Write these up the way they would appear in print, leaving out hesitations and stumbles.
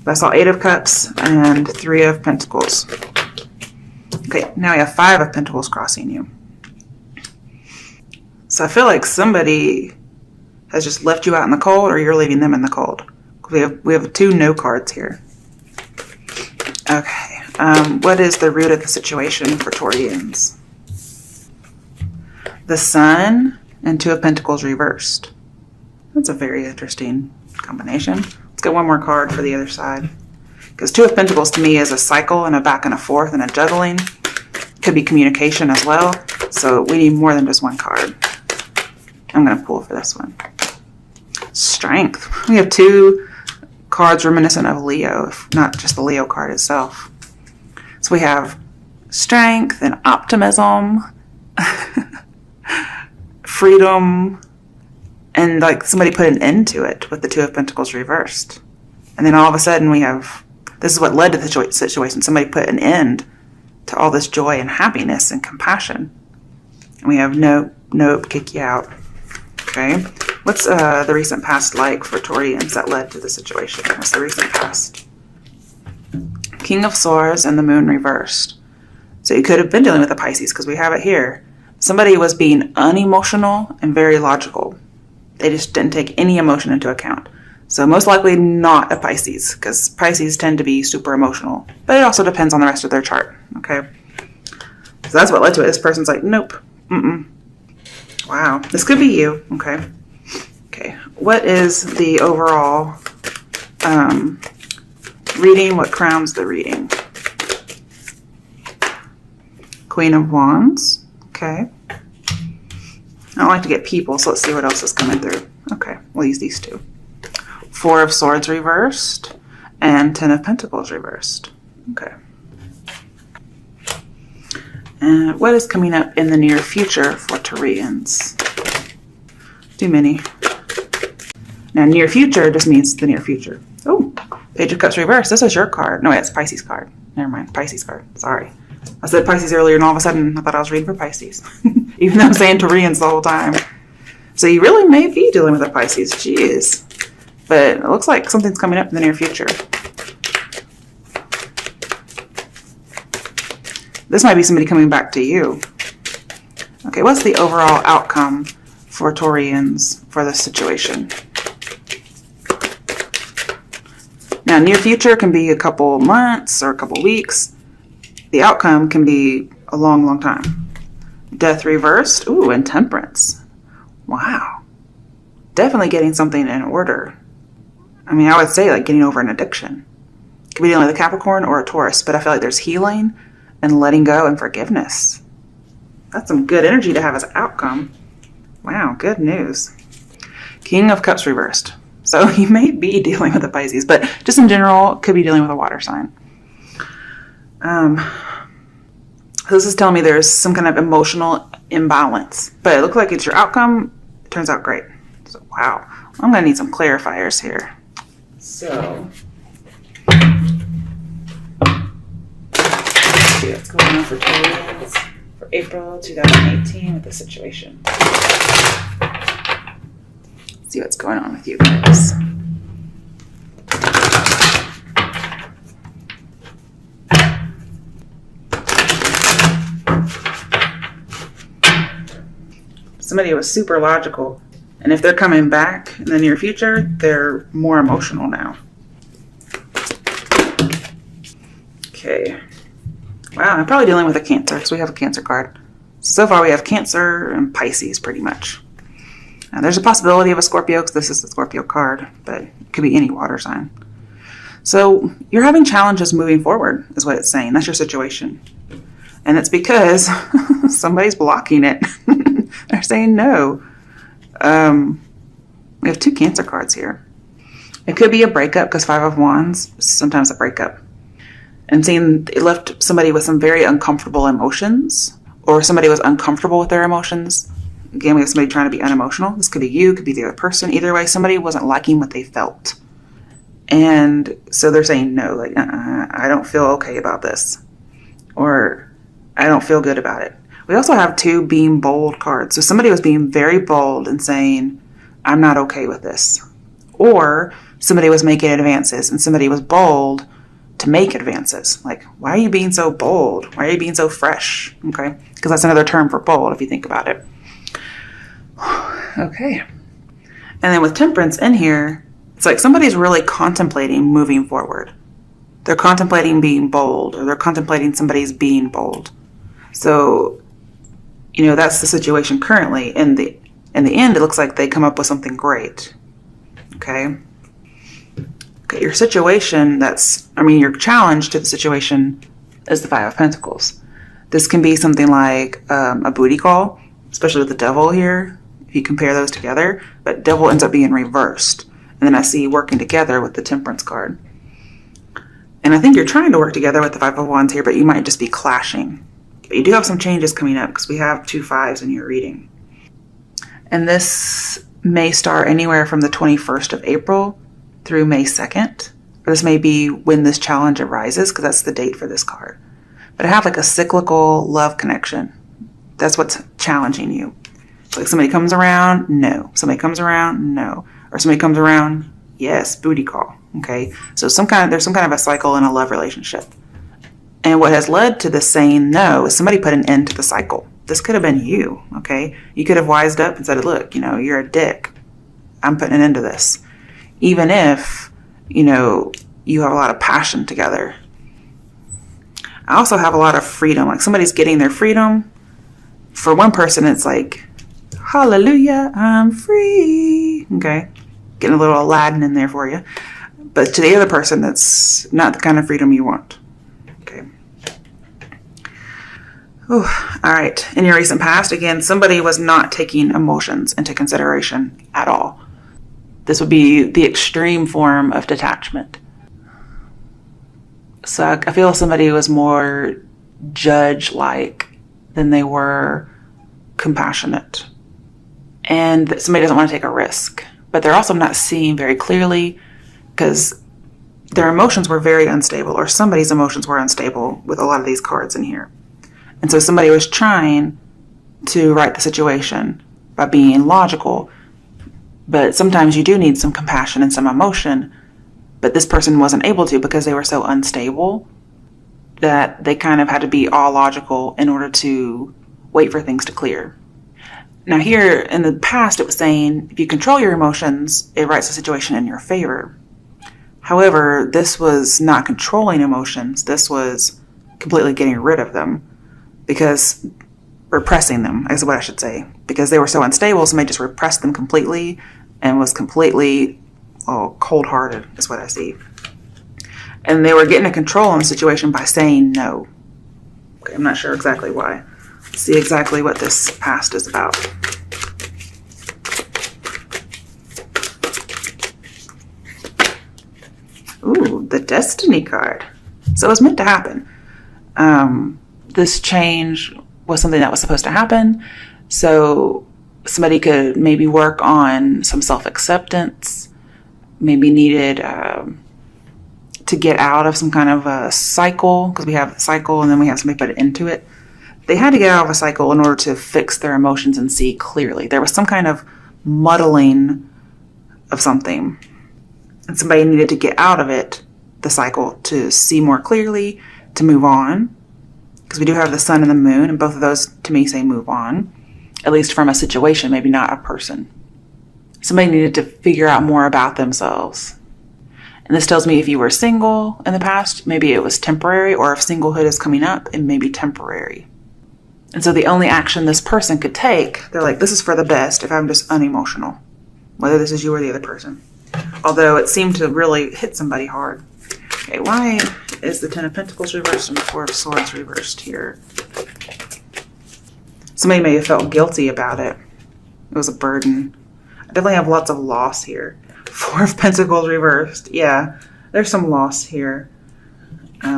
I saw 8 of Cups and 3 of Pentacles. Okay, now we have 5 of Pentacles crossing you. So I feel like somebody has just left you out in the cold, or you're leaving them in the cold. We have 2 no cards here. Okay, what is the root of the situation for Taurians? The Sun and 2 of Pentacles reversed. That's a very interesting combination. Let's get one more card for the other side. Because 2 of Pentacles to me is a cycle and a back and a forth and a juggling. Could be communication as well. So we need more than just one card. I'm going to pull for this one. Strength. We have 2 cards reminiscent of Leo, if not just the Leo card itself. So we have strength and optimism, freedom, and like somebody put an end to it with the 2 of Pentacles reversed. And then all of a sudden we have, this is what led to the situation. Somebody put an end to all this joy and happiness and compassion. And we have nope, kick you out. Okay. What's the recent past like for Taurians that led to the situation? What's the recent past? King of Swords and the Moon reversed. So you could have been dealing with a Pisces because we have it here. Somebody was being unemotional and very logical. They just didn't take any emotion into account. So most likely not a Pisces, because Pisces tend to be super emotional. But it also depends on the rest of their chart, okay? So that's what led to it. This person's like, nope, Wow, this could be you, okay? Okay, what is the overall reading? What crowns the reading? Queen of Wands, okay. I don't like to get people, so let's see what else is coming through. Okay, we'll use these 2. 4 of Swords reversed and 10 of Pentacles reversed. Okay. And what is coming up in the near future for Taurians? Too many. Now, near future just means the near future. Oh, Page of Cups reversed. This is your card. No, wait, it's Pisces card. Never mind, Pisces card. Sorry. I said Pisces earlier, and all of a sudden I thought I was reading for Pisces. Even though I'm saying Taurians the whole time. So you really may be dealing with a Pisces. Jeez. But it looks like something's coming up in the near future. This might be somebody coming back to you. Okay, what's the overall outcome for Taurians for this situation? Now, near future can be a couple months or a couple weeks. The outcome can be a long, long time. Death reversed. Ooh, and Temperance. Wow. Definitely getting something in order. I mean, I would say like getting over an addiction. Could be dealing with a Capricorn or a Taurus, but I feel like there's healing and letting go and forgiveness. That's some good energy to have as an outcome. Wow, good news. King of Cups reversed. So you may be dealing with a Pisces, but just in general, could be dealing with a water sign. This is telling me there's some kind of emotional imbalance, but it looks like it's your outcome. It turns out great. So, wow. I'm going to need some clarifiers here. So, let's see what's going on for Taurus for April 2018 with the situation. Let's see what's going on with you guys. Somebody was super logical. And if they're coming back in the near future, they're more emotional now. Okay. Wow, I'm probably dealing with a Cancer because we have a Cancer card. So far we have Cancer and Pisces pretty much. Now, there's a possibility of a Scorpio because this is the Scorpio card, but it could be any water sign. So you're having challenges moving forward is what it's saying. That's your situation. And it's because somebody's blocking it. They're saying no. We have 2 Cancer cards here. It could be a breakup because 5 of Wands is sometimes a breakup. And seeing it left somebody with some very uncomfortable emotions, or somebody was uncomfortable with their emotions. Again, we have somebody trying to be unemotional. This could be you, could be the other person. Either way, somebody wasn't liking what they felt. And so they're saying no, like, I don't feel okay about this. Or I don't feel good about it. We also have 2 being bold cards. So somebody was being very bold and saying, I'm not okay with this. Or somebody was making advances and somebody was bold to make advances. Like, why are you being so bold? Why are you being so fresh? Okay, because that's another term for bold if you think about it. Okay. And then with temperance in here, it's like somebody's really contemplating moving forward. They're contemplating being bold, or they're contemplating somebody's being bold. So, that's the situation currently. In the end, it looks like they come up with something great. Okay, your situation your challenge to the situation is the Five of Pentacles. This can be something like a booty call, especially with the Devil here, if you compare those together. But Devil ends up being reversed. And then I see working together with the Temperance card. And I think you're trying to work together with the Five of Wands here, but you might just be clashing. But you do have some changes coming up because we have 2 5s in your reading. And this may start anywhere from the 21st of April through May 2nd. Or this may be when this challenge arises, because that's the date for this card. But I have like a cyclical love connection. That's what's challenging you. It's like somebody comes around, no. Somebody comes around, no. Or somebody comes around, yes, booty call. Okay, so there's some kind of a cycle in a love relationship. And what has led to this saying no is somebody put an end to the cycle. This could have been you, okay? You could have wised up and said, look, you're a dick. I'm putting an end to this. Even if, you have a lot of passion together. I also have a lot of freedom. Like somebody's getting their freedom. For one person, it's like, hallelujah, I'm free. Okay, getting a little Aladdin in there for you. But to the other person, that's not the kind of freedom you want. Okay. Ooh, all right. In your recent past, again, somebody was not taking emotions into consideration at all. This would be the extreme form of detachment. So I feel somebody was more judge-like than they were compassionate. And that somebody doesn't want to take a risk. But they're also not seeing very clearly because their emotions were very unstable, or somebody's emotions were unstable with a lot of these cards in here. And so somebody was trying to right the situation by being logical. But sometimes you do need some compassion and some emotion. But this person wasn't able to because they were so unstable that they kind of had to be all logical in order to wait for things to clear. Now here in the past, it was saying if you control your emotions, it rights the situation in your favor. However, this was not controlling emotions. This was completely getting rid of them because repressing them is what I should say. Because they were so unstable, somebody just repressed them completely and was completely cold-hearted is what I see. And they were getting a control on the situation by saying no. Okay, I'm not sure exactly why. Let's see exactly what this past is about. Ooh, the Destiny card. So it was meant to happen. This change was something that was supposed to happen. So somebody could maybe work on some self-acceptance, maybe needed to get out of some kind of a cycle, because we have a cycle and then we have somebody put it into it. They had to get out of a cycle in order to fix their emotions and see clearly. There was some kind of muddling of something. And somebody needed to get out of it, the cycle, to see more clearly, to move on. Because we do have the sun and the moon, and both of those, to me, say move on. At least from a situation, maybe not a person. Somebody needed to figure out more about themselves. And this tells me if you were single in the past, maybe it was temporary, or if singlehood is coming up, it may be temporary. And so the only action this person could take, they're like, this is for the best if I'm just unemotional. Whether this is you or the other person. Although it seemed to really hit somebody hard. Okay, why is the Ten of Pentacles reversed and the Four of Swords reversed here? Somebody may have felt guilty about it. It was a burden. I definitely have lots of loss here. Four of Pentacles reversed. Yeah, there's some loss here.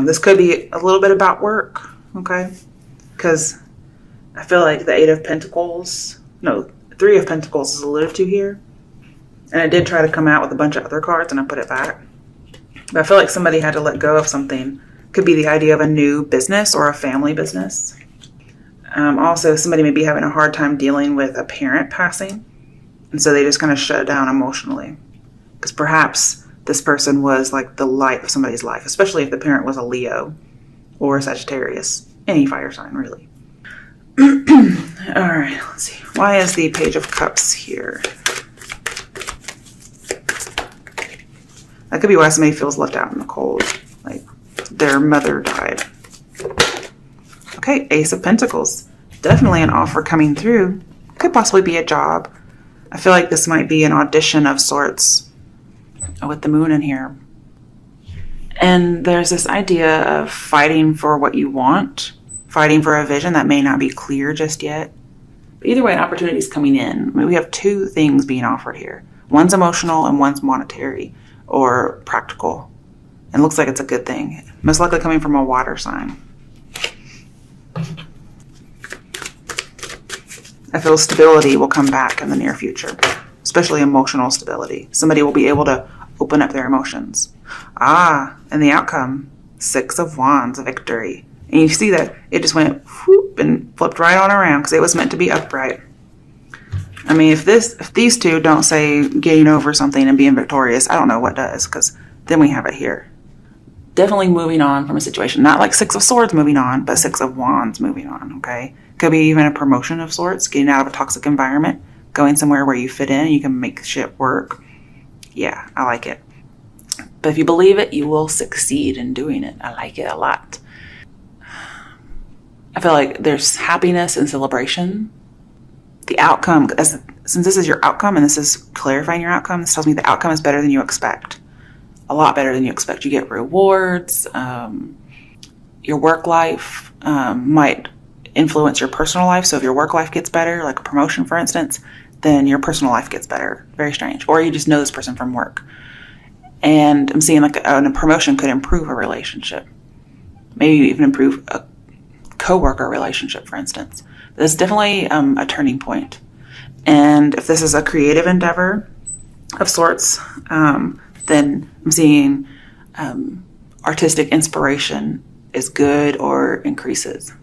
This could be a little bit about work, okay? Because I feel like the Three of Pentacles is alluded to here. And I did try to come out with a bunch of other cards and I put it back. But I feel like somebody had to let go of something. Could be the idea of a new business or a family business. Also, somebody may be having a hard time dealing with a parent passing. And so they just kind of shut down emotionally. Because perhaps this person was like the light of somebody's life, especially if the parent was a Leo or a Sagittarius. Any fire sign, really. All right, let's see. Why is the Page of Cups here? That could be why somebody feels left out in the cold, like their mother died. Okay, Ace of Pentacles. Definitely an offer coming through. Could possibly be a job. I feel like this might be an audition of sorts with the moon in here. And there's this idea of fighting for what you want, fighting for a vision that may not be clear just yet. But either way, an opportunity is coming in. I mean, we have two things being offered here. One's emotional and one's monetary or practical. And it looks like it's a good thing. Most likely coming from a water sign. I feel stability will come back in the near future, especially emotional stability. Somebody will be able to open up their emotions. And the outcome, 6 of Wands, victory. And you see that it just went whoop and flipped right on around because it was meant to be upright. I mean, if these two don't say getting over something and being victorious, I don't know what does, because then we have it here. Definitely moving on from a situation. Not like 6 of Swords moving on, but 6 of Wands moving on, okay? Could be even a promotion of sorts, getting out of a toxic environment, going somewhere where you fit in and you can make shit work. Yeah, I like it. But if you believe it, you will succeed in doing it. I like it a lot. I feel like there's happiness and celebration. The outcome, since this is your outcome and this is clarifying your outcome, this tells me the outcome is better than you expect. A lot better than you expect. You get rewards. Your work life might influence your personal life. So if your work life gets better, like a promotion, for instance, then your personal life gets better. Very strange. Or you just know this person from work. And I'm seeing like a promotion could improve a relationship. Maybe even improve a co-worker relationship, for instance. This is definitely a turning point. And if this is a creative endeavor of sorts, then I'm seeing artistic inspiration is good or increases.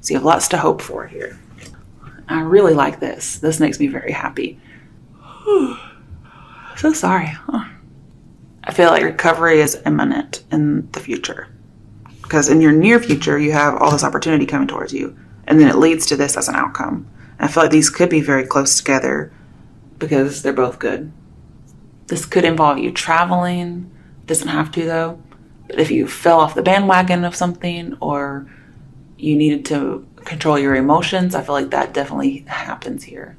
So you have lots to hope for here. I really like this. This makes me very happy. So sorry. I feel like recovery is imminent in the future. Because in your near future, you have all this opportunity coming towards you. And then it leads to this as an outcome. And I feel like these could be very close together because they're both good. This could involve you traveling. Doesn't have to, though. But if you fell off the bandwagon of something or you needed to control your emotions, I feel like that definitely happens here.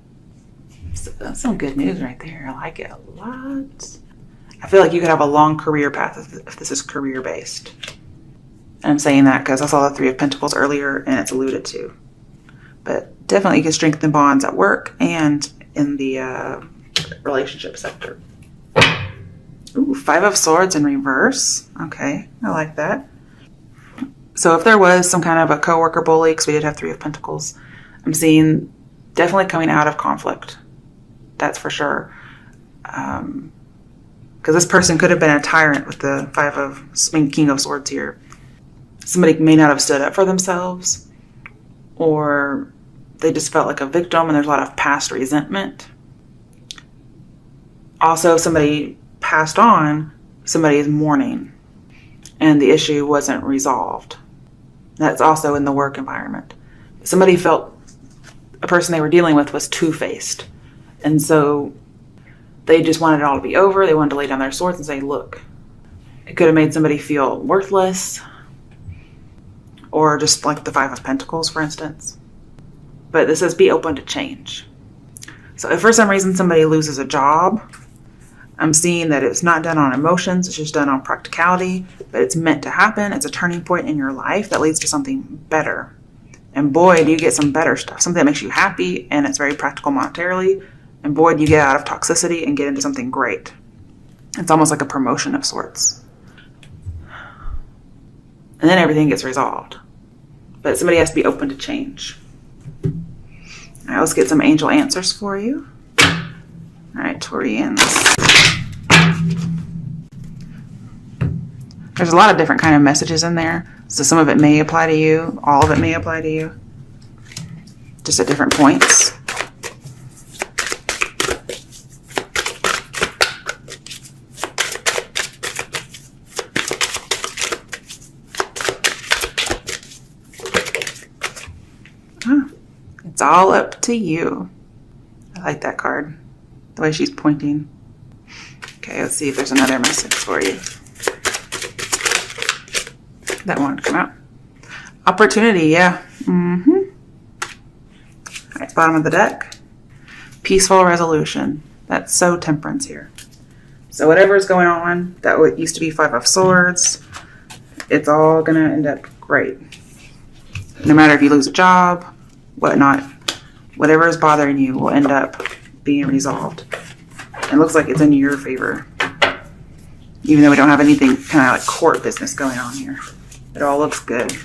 So that's some good news right there. I like it a lot. I feel like you could have a long career path if this is career-based. And I'm saying that because I saw the 3 of Pentacles earlier and it's alluded to. But definitely you can strengthen bonds at work and in the relationship sector. Ooh, 5 of Swords in reverse. Okay, I like that. So if there was some kind of a coworker bully, because we did have 3 of Pentacles, I'm seeing definitely coming out of conflict. That's for sure. Because this person could have been a tyrant with the King of Swords here. Somebody may not have stood up for themselves, or they just felt like a victim and there's a lot of past resentment. Also, somebody passed on, somebody is mourning, and the issue wasn't resolved. That's also in the work environment. Somebody felt a person they were dealing with was two-faced, and so they just wanted it all to be over. They wanted to lay down their swords and say, look. It could have made somebody feel worthless, or just like the 5 of Pentacles, for instance. But this says be open to change. So if for some reason somebody loses a job, I'm seeing that it's not done on emotions, it's just done on practicality, but it's meant to happen. It's a turning point in your life that leads to something better. And boy, do you get some better stuff, something that makes you happy and it's very practical monetarily. And boy, do you get out of toxicity and get into something great. It's almost like a promotion of sorts. And then everything gets resolved. But somebody has to be open to change. All right, let's get some angel answers for you. All right, Taurians. There's a lot of different kind of messages in there. So some of it may apply to you. All of it may apply to you. Just at different points. It's all up to you. I like that card. The way she's pointing. Okay, let's see if there's another message for you. That wanted to come out. Opportunity, yeah. All right, bottom of the deck. Peaceful resolution. That's so Temperance here. So whatever is going on, that used to be 5 of Swords, it's all going to end up great. No matter if you lose a job, whatnot, whatever is bothering you will end up being resolved. It looks like it's in your favor. Even though we don't have anything kind of like court business going on here. It all looks good.